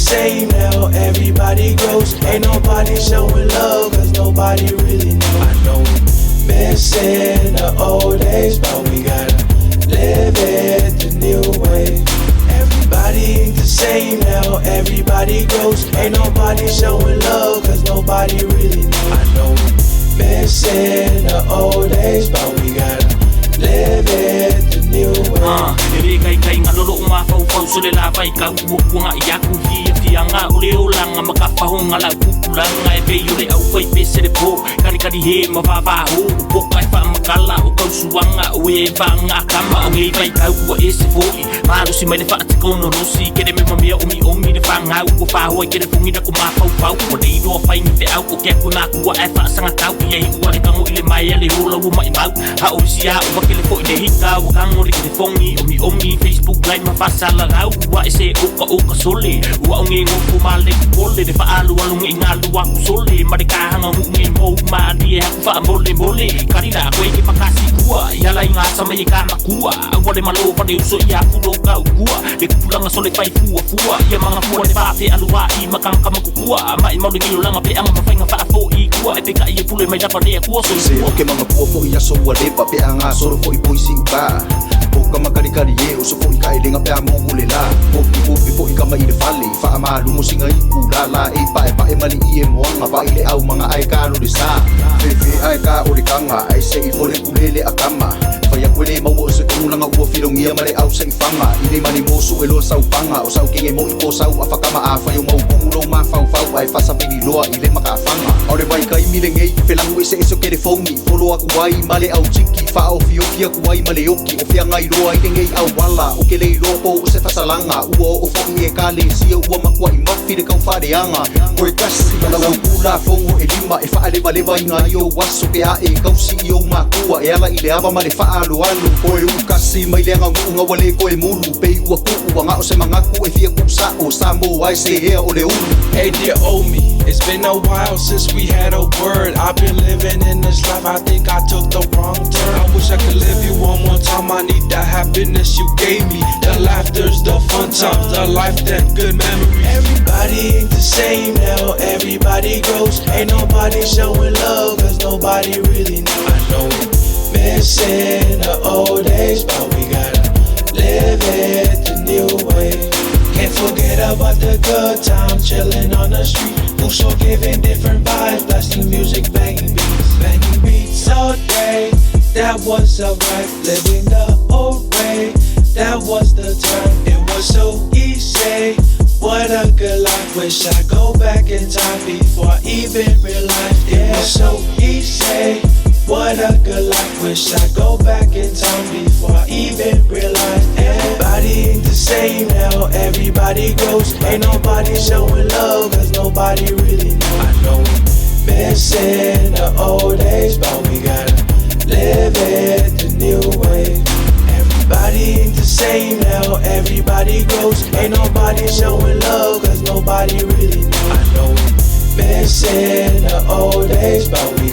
same now, everybody grows. Ain't nobody showing love, cause nobody really know. I know we missing the old days, but we gotta live it the new way. Everybody ain't the same now, everybody grows. Ain't nobody showing love, cause nobody really know. I know we missing the old days, but we gotta live it the new way. Ere kai ngalolo umafau so le lava I ka kuanga iaku fianga ule ulanga makapahonga la kupulanga e pe yule au fai pese de po kani he mavava ho po kai fa makala o kausuanga o e vanga kama o ngai vai kau o ese foi malu si mai le fa tikono rosi kere me mamia omi de fanga o fa ho kere fungi da ko mafau o dei do fai ni te au o ke ku na ku e fa sanga kau i e u le kango ile mai le rola u mai mau ha o sia o vakele foi de hika o kango le ke fongi omi Facebook live ma fa sala au wa ese o ka sole wa ngi ngo male pole de fa alu ngi ngalu wa sole ma de ka hanga ngi mo ma di ha fa mole karina ko ki pakasi kuwa ya la inga sa mai ka makua wa le malo pa de so ya fu do ka kuwa de kulanga sole fai fuwa ya manga kuwa de fa te alu wa I makang ka makukua mai mo de ngi langa pe anga ma fa nga fa fo I kuwa e ka ye pule mai da pa de kuwa so o ke manga kuwa fo ya so wa de pa pe anga so fo I poisi ba ka makari ye o so foi kai lenga pe amo mulela o po I kama I le fale fa ma lu mo singa I kulala e pa e mali I e mo nga ba ile au mga ai ka no disa fe ai ka o le kanga ai se I fole kulele akama fa ya kwele mo o se kulanga o filongia mare au se fanga ile mani mo so elo sau panga o sau kinge mo I po sau afakama a fa yo mo kumulo ma fa ai fa sa pini loa ile maka fanga o le vai kai milenge felangu se eso ke le fongi folo aku wai male au chiki fa o fia ku wai male oki o fia ngai loa I ngei au wala o ke lei lopo o se fasalanga ua o fongi e kale sia ua makua I mafi de kau whareanga koe kasi na lau kula fongo e lima e whaale malewa I ngā io waso ke a e kausi I o makua e ala I le awa male whaalo alu koe u kasi mai leanga ngunga wale koe mulu pei ua kuku wanga o se mangaku e fia kusa o samo ai se hea o le ulu. Hey dear Omi, it's been a while since we had a word. I've been living in this life, I think I took the wrong turn. I wish I could live you one more time, I need that happiness you gave me. The laughters, the fun times, the life, that good memories. Everybody ain't the same now, everybody grows. Ain't nobody showing love, cause nobody really knows. I know we missing the old days, but we gotta live it the new way. Can't forget about the good times, chilling on the street. Uso giving different vibes, blasting music, banging beats all day. That was alright, living the old way. That was the time, it was so easy. What a good life, wish I go back in time before I even realized it was so easy. What a good life, wish I go back in time before I even realized everybody ain't the same now, everybody grows. Ain't nobody showing love, cause nobody really know. I know we missing the old days, but we gotta live it the new way. Everybody ain't the same now, everybody grows. Ain't nobody showing love, cause nobody really know. I know we missing the old days, but we